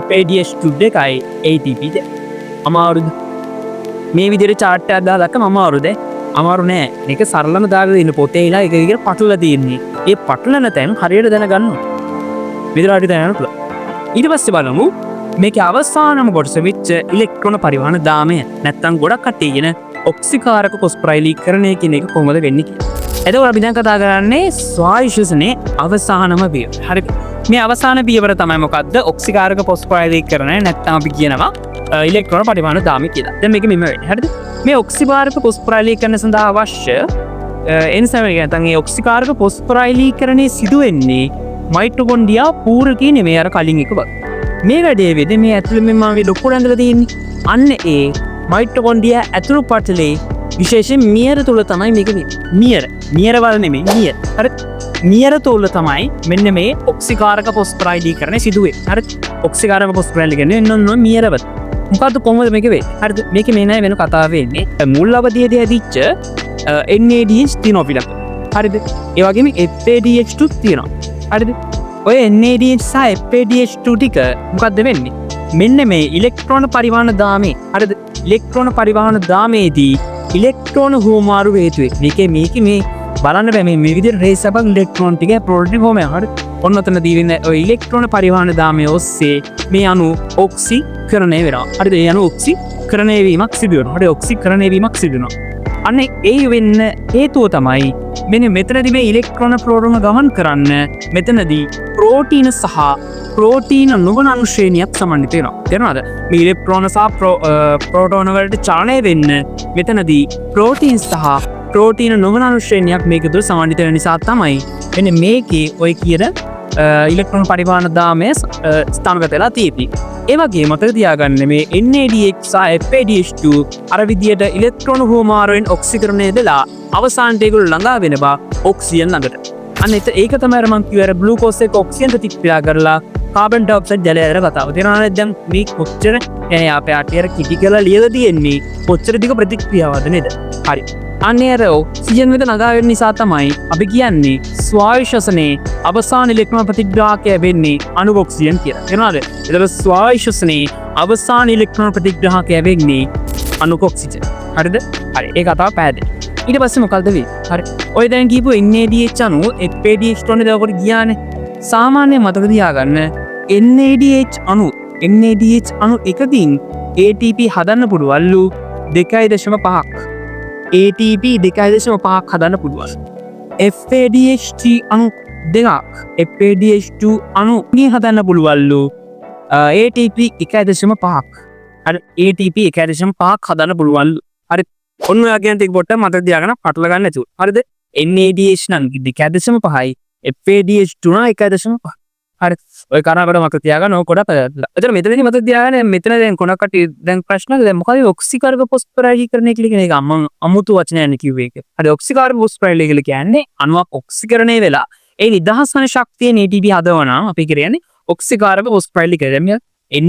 FADH2 දෙකයි ATP දෙක. අමාරුද? මේ විදිහට chart එකක් දාලා දැක්කම අමාරුද? අමාරු නෑ. මේක සරලම දාගෙන ඉන්න පොතේ ඉලා එක විදිහට පටලලා තියෙන්නේ. ඒ පටලන තැන් හරියට දැනගන්න ඕනේ. විතරක් දැනගන්න පුළුවන්. ඊට පස්සේ බලමු මේකේ අවසානම කොටස වෙච්ච ඉලෙක්ට්‍රෝන පරිවහන දාමය. නැත්තම් ගොඩක් කට්ටිය කියන ඔක්සිකාරක පොස්පරයිලීකරණය කියන එක කොහොමද වෙන්නේ කියලා. එතකොට අපි දැන් කතා කරන්නේ ස්වායුෂසනේ අවසානම පියවර. හරිද? මේ අවසාන පියවර තමයි මොකද්ද? ඔක්සිකාරක පොස්පරයිලීකරණය නැත්තම් අපි කියනවා ඉලෙක්ට්‍රෝන පරිවහන දාමය කියලා. දැන් මේක මෙහෙම වෙන්නේ. හරිද? මේ ඔක්සිකාරක පොස්පරයිලීකරණය සඳහා අවශ්‍ය එන්සයිම් එක නැත්නම් ඒ ඔක්සිකාරක පොස්පරයිලීකරණය සිදු වෙන්නේ මයිටොකොන්ඩ්‍රියා පූරකයේ නෙමෙයි අර කලින් එක වගේ. මේ වැඩේ වෙන්නේ මේ ඇතුළේ මම මේ ලොකු රැඳලා තියෙන්නේ. අන්න ඒ මයිටොකොන්ඩ්‍රියා ඇතුළු පටලේ විශේෂයෙන් නියර තුල තමයි මේක වෙන්නේ. නියර වල නෙමෙයි නියර. හරි. නියර තුල තමයි මෙන්න මේ ඔක්සිකාරක පොස්පරයිලීකරණය සිදු වෙන්නේ. හරි. ඔක්සිකාරක පොස්පරයිලීකරණය එන්න නියරවල. මොකද්ද කොහොමද මේක වෙන්නේ? හරිද? මේක මේ නෑ වෙන කතාව වෙන්නේ. මුල් අවධියේදී ඇදිච්ච NADH තියෙනවා පිටක. හරිද? ඒ වගේම FADH2 තියෙනවා. හරිද? ඔය NADH සහ FADH2 ටික මොකද්ද වෙන්නේ? මෙන්න මේ ඉලෙක්ට්‍රෝන පරිවහන දාමේ. හරිද? ඉලෙක්ට්‍රෝන පරිවහන දාමේදී ඉලෙක්ට්‍රෝන හුවමාරු හේතු වෙන්නේ. මේකේ මේ බලන්න බෑ මේ විදිහට රේස් එකක් ඉලෙක්ට්‍රෝන ටික ප්‍රෝටීන් හොම හරිද? ඔන්න ඔතන දීවින්නේ ඔය ඉලෙක්ට්‍රෝන පරිවහන දාමයේ ඔස්සේ මේ අණු ඔක්සිකරණය වෙනවා. හරිද? ඒ අණු ඔක්සිකරණය වීමක් සිදු වෙනවා. හරිද? ඔක්සිකරණය වීමක් සිදු වෙනවා. අන්න ඒ වෙන්න හේතුව තමයි මෙන්න මෙතනදී මේ ඉලෙක්ට්‍රෝන ප්‍රෝටෝන ගමන් කරන්න මෙතනදී ප්‍රෝටීන සහ ප්‍රෝටීන නොවන අණු ශ්‍රේණියක් සමන්විත වෙනවා. තේරෙනවද? මේ ඉලෙක්ට්‍රෝන සහ ප්‍රෝටෝන වලට චලනය වෙන්න මෙතනදී ප්‍රෝටීන් සහ ප්‍රෝටීන නොවන අණු ශ්‍රේණියක් මේක තුළ සමන්විත වෙන නිසා තමයි මෙන්න මේකේ ඔය කියන ඉලෙක්ට්‍රෝන පරිවහන දාමය ස්ථානගත වෙලා තියෙන්නේ. ඒ වගේ මතක තියාගන්න මේ NADH සහ FADH2 අර විදියට ඉලෙක්ට්‍රෝන හුවමාරුවෙන් ඔක්සිකරණය වෙලා අවසානට ඒගොල්ලෝ ළඟා වෙන බා ඔක්සිජන් ළඟට. අන්න ඒක තමයි අර මං කිව්වේ අර ග්ලූකෝස් එක ඔක්සිජන් ප්‍රතික්‍රියා කරලා කාබන් ඩයොක්සයිඩ් ජලය අතර කතාව. තේරෙනවද? දැන් මේ කොච්චර يعني අපේ අටියර කිටි කරලා ලියලා තියෙන්නේ කොච්චර දිග ප්‍රතික්‍රියාවක්ද නේද? හරි. අන්නේ අර ඔක්සිජන් වෙත නගා වෙන නිසා තමයි අපි කියන්නේ ස්වායුෂසනේ අවසාන ඉලෙක්ට්‍රෝන ප්‍රතිග්‍රාහකය වෙන්නේ අණු ඔක්සිජන් කියලා. තේරුණාද? ඒතර ස්වායුෂසනේ අවසාන ඉලෙක්ට්‍රෝන ප්‍රතිග්‍රාහකය වෙන්නේ අණු ඔක්සිජන්. හරිද? හරි. ඒ කතාව පැහැදිලි. ඊට පස්සේ මොකල්ද වෙන්නේ? හරි. ඔය දැන් කියපු NADH අණු FADH2 අණු දවකට ගියානේ. සාමාන්‍ය මතක තියාගන්න NADH අණු එකකින් ATP හදන්න පුළුවන්ලු 2.5ක්. ATP 2.5ක් හදන්න පුළුවන්. FADH3 අණු දෙකක් FADH2 අණු හදන්න පුළුවන්ලු ATP 1.5ක්. හරි. ATP 1.5ක් හදන්න පුළුවන්ලු. හරි. ඔන්න ඔය කියන ටික පොඩ්ඩක් මතක තියාගන්න පටල ගන්න නැතුව. හරිද? NADH නම් 2.5යි FADH2 නම් 1.5. හරි. ඔය කාරණාවට මතක තියාගන්න ඕක ගොඩක් වැදගත්. එතන මෙතනදී මතක තියාගන්න මෙතන දැන් කොනක් කටි දැන් ප්‍රශ්න දැන් මොකද ඔක්සිකාරක පොස්පරයිලීකරණය කියන එක මම අමුතු වචනයක් නේ කිව්වේ ඒක. හරි ඔක්සිකාරක පොස්පරයිලීකරණය කියන්නේ අණුවක් ඔක්සිකරණය වෙලා ඒ නිදහස් වන ශක්තියෙන් ATP හදවනවා අපි කියන්නේ ඔක්සිකාරක පොස්පරයිලීකරණය.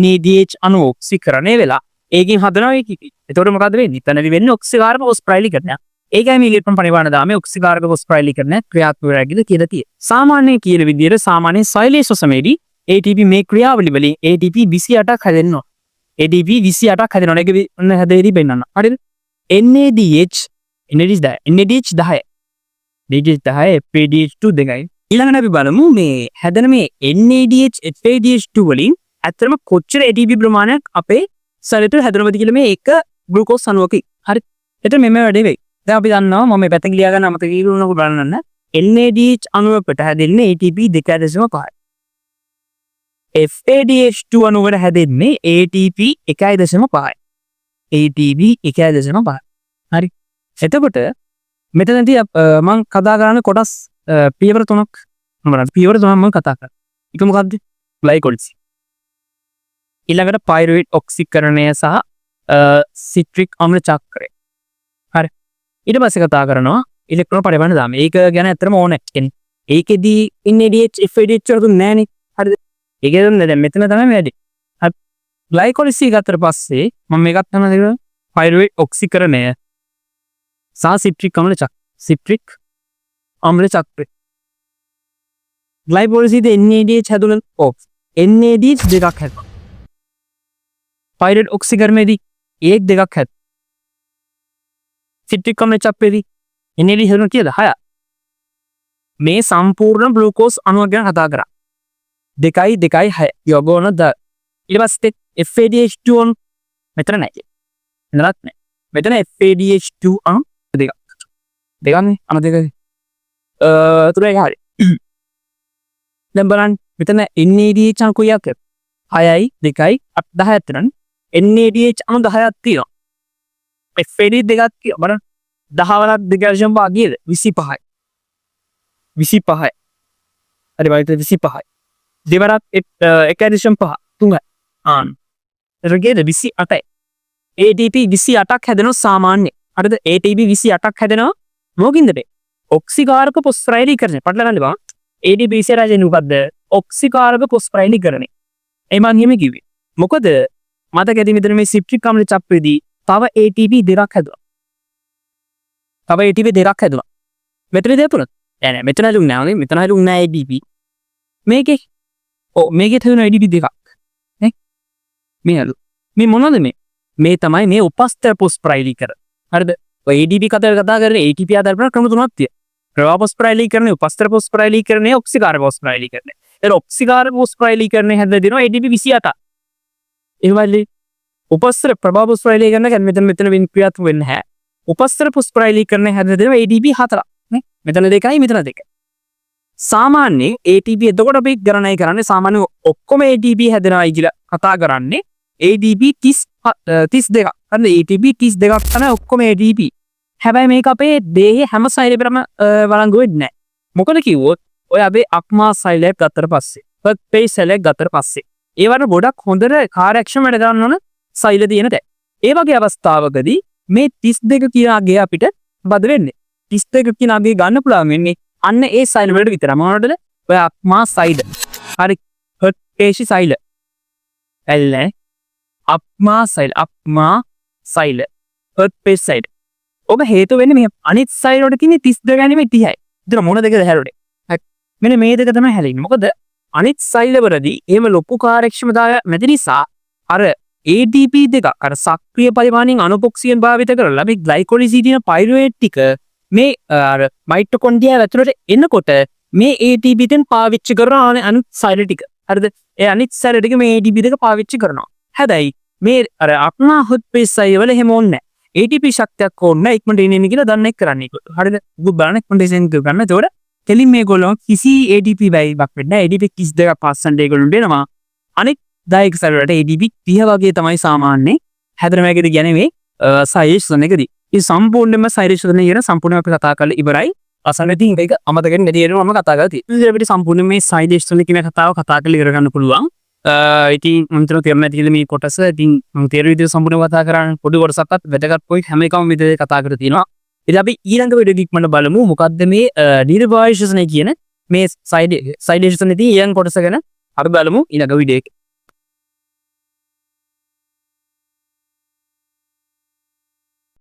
NADH අණු ඔක්සිකරණය වෙලා ඒකෙන් හදනවා ATP. එතකොට මොකද වෙන්නේ? එතනදී වෙන්නේ ඔක්සිකාරක පොස්පරයිලීකරණය. ඒකයි මේ ඉලෙක්ට්‍රෝන පරිවහන දාමේ ඔක්සිකාරක පොස්පරයිලීකරණය ක්‍රියාත්මක වෙලාගෙන කියලා තියෙන්නේ. සාමාන්‍ය කියන විදිහට සාමාන්‍ය සෛලේෂෝසමේදී ATP මේ ක්‍රියාවලිය වලින් ATP 28ක් හැදෙනවා. ATP 28ක් හැදෙනවා. ඒක ඔන්න හැදෙදී පෙන්නන්න. හරිද? NADH 10. FADH2 දෙකයි. ඊළඟට අපි බලමු මේ හැදෙන මේ NADH FADH2 වලින් ඇත්තටම කොච්චර ATP ප්‍රමාණයක් අපේ ශරීරයට හැදෙනවද කියලා මේ එක ග්ලූකෝස් අණුවකින්. හරි. එතන මෙම වැඩේ වෙයි. දැන් අපි දන්නවා මම මේ පැත්තෙන් ලියා ගන්න අමතක කිරුණා බලන්න. NADH අණුවකට හැදෙන්නේ ATP 2.5යි. FADH2 අණුවකට හැදෙන්නේ ATP 1.5යි. ATP 1.5. හරි. එතකොට මෙතනදී මම කතා කරන්නේ කොටස් පියවර තුනක්. පියවර තුනක් මම කතා කරා. එක මොකද්ද? ග්ලයිකොලිසිස්. ඊළඟට පයිරුවේට් ඔක්සිකරණය සහ සිට්‍රික් අම්ල චක්‍රය. හරි. ඊට පස්සේ කතා කරනවා ඉලෙක්ට්‍රෝන පරිවහන දාම. ඒක ගැන ඇත්තටම ඕනේ. ඒකෙදී NADH FADH වල දුන්නේ නැහනේ. හරිද? ඒකේ දුන්නේ දැන් මෙතන තමයි වැඩි. හරි. ග්ලයිකොලිසිස් ගත්තට පස්සේ මම මේකත් තමයි දෙන්නේ පයිරුවේට් ඔක්සිකරණය සහ සිට්‍රික් අම්ල චක්‍රය. සිට්‍රික් අම්ල චක්‍රය. ග්ලයිකොලිසිස් NADH හැදුණා. NADH දෙකක් හැදුවා. පයිරට් ඔක්සිකර්මේදී ඒක් දෙකක් හැද. සිට්‍රික් අම්ල චප්පේදී NAD හැදුණා කියලා 6. මේ සම්පූර්ණ ග්ලූකෝස් අණුවක් ගැන කතා කරා. 2.6 යෝගෝන ද ඊට පස්සේ FADH2 අණු මෙතන නැහැ. එනලත් නැහැ. මෙතන FADH2 අණු දෙකක්. දෙකන්නේ අණු දෙකයි. තුනේ හරි. දැන් බලන්න මෙතන NADH අණු කීයක්? 6යි 2යි 8 10ක් තියෙනවා. NADH අණු 10ක් තියෙනවා. FAD දෙකක් තියෙනවා. බලන්න 10 වරක් දෙකර්ෂන් භාගයේද 25යි. 25යි. හරි බලන්න 25යි. දෙවරක් එක ඇඩිෂන් 5 3යි. ආන්. එතකොටද 28යි. ATP 28ක් හැදෙනවා සාමාන්‍ය. හරිද? ATP 28ක් හැදෙනවා මොකින්ද? ඔක්සිකාරක පොස්ෆොරයිලීකරණය. පටල ගන්න බා. ATP 28 රජෙන්නේ මොකද්ද? ඔක්සිකාරක පොස්ෆොරයිලීකරණය. ඒ මං එහෙම කිව්වේ. මොකද මතකද මෙතන මේ සිට්‍රික් අම්ල චප්පේදී තව ATP දෙකක් හැදුවා. තව ATP දෙකක් හැදුවා. මෙතන දෙතුනක්. නෑ මෙතන හලුන් නෑ. මෙතන හලුන් නෑ ATP. මේකේ මේකේ තියෙන ATP දෙකක්. නේ? මේ හලු. මේ මොනවද මේ? මේ තමයි මේ උපස්තර පොස්ෆොරයිලීකරණය. හරිද? ඔය ATP කතා කරන්නේ ATP ආධාර ක්‍රම තුනක් තියෙනවා. ප්‍රවාහ පොස්ෆොරයිලීකරණය, උපස්තර පොස්ෆොරයිලීකරණය, ඔක්සිකාර පොස්ෆොරයිලීකරණය. ඒ ඔක්සිකාර පොස්ෆොරයිලීකරණය හැදලා දෙනවා ATP 28ක්. ඒ වගේ උපස්තර ප්‍රවාහ පොස්ෆොරයිලීකරණය කියන්නේ මෙතන වෙන ක්‍රියාත්මක වෙන්නේ නැහැ. උපස්තර පොස්ෆොරයිලීකරණය හැදලා දෙනවා ATP 4ක්. නේ? මෙතන 2යි මෙතන 2යි. සාමාන්‍යයෙන් ATP එතකොට අපි ගණනය කරන්නේ සාමාන්‍ය ඔක්කොම ATP හැදෙනවායි කියලා කතා කරන්නේ ATP 32ක්. හරිද? ATP 32ක් තමයි ඔක්කොම ATP. හැබැයි මේක අපේ දේහේ හැම සෛලයකටම වළංගු වෙන්නේ නැහැ. මොකද කිව්වොත් ඔය අපේ අක්මා සෛලයක් ගත්තට පස්සේ, පත් පේස් සෛලයක් ගත්තට පස්සේ ඒ වගේ ගොඩක් හොඳට කාර්යක්ෂම වැඩ ගන්න ඕන සෛල තියෙන තැන්. ඒ වගේ අවස්ථාවකදී මේ 32 කියන අගය අපිට බද වෙන්නේ. 32 කියන අගය ගන්න පුළුවන් වෙන්නේ අන්න ඒ සෛල වලට විතරයි. මොනවටද? ඔය අක්මා සෛල. හරි. හත් පේශි සෛල. එල්ලේ අක්මා සෛල. හත් පේශි සෛල. ඔබ හේතු වෙන්නේ මේ අනිත් සෛල වලට තියෙන 32 ගැනීම 30යි. ඉතින් මොන දෙකද හැරුනේ? මෙන්න මේ දෙක තමයි හැලෙන්නේ. මොකද අනිත් සෛල වලදී එහෙම ලොකු කාර්යක්ෂමතාවය නැති නිසා අර ATP දෙක අර සක්‍රිය පරිමාණයෙන් අනුපොක්සියන් භාවිත කරලා මේ ග්ලයිකොලිසිඩින පයිරුවේට් ටික මේ අර මයිටොකොන්ඩ්‍රියා ඇතුළට එනකොට මේ ATP දෙන් පාවිච්චි කරන අනිත් සෛල ටික. හරිද? ඒ අනිත් සෛල ටික මේ ATP දෙක පාවිච්චි කරනවා. හැබැයි මේ අර අක්මා හොත් පේස් සෛල වල එහෙම ඕනේ නැහැ. ATP ශක්තියක් ඕනේ නැහැ ඉක්මනට එන්නේ කියලා දන්නේ කරන්නේ. හරිද? ඔබ බලන්න ඉක්මනට එසෙන් ගන්න. ඒතකොට කෙලින් මේගොල්ලෝ කිසි ATP බයික් වෙන්නේ නැහැ. ATP 32% ඒගොල්ලෝ දෙනවා. අනිත් දායක සෛල වලට ATP 30 වගේ තමයි සාමාන්‍යයෙන් හැදෙන මේකද කියන්නේ මේ සෛලේෂන් එකදී. මේ සම්පූර්ණයෙන්ම සෛලේෂන් කියන සම්පූර්ණව අපි කතා කරලා ඉවරයි. අසන්නදී මේක අමතකෙන් නැති වෙනවා මම කතා කරලා තියෙනවා. ඉතින් අපිට සම්පූර්ණයෙන් මේ සෛලේෂන් කියන කතාව කතා කරලා ඉවර ගන්න පුළුවන්. ඉතින් මම හිතනවා තේරුම් නැති කියලා මේ කොටස ඉතින් මම තේරුම් විදිහට සම්පූර්ණව කතා කරන්න පොඩි කොටසක්වත් වැදගත් පොයින්ට් හැම එකම විදිහට කතා කරලා තියෙනවා. ඉතින් අපි ඊළඟ වීඩියෝ එකක් බලමු මොකද්ද මේ නිර්වායශසනය කියන මේ සෛලේෂන් එකේ ඊළඟ කොටස ගැන අපි බලමු ඊළඟ වීඩියෝ එකේ.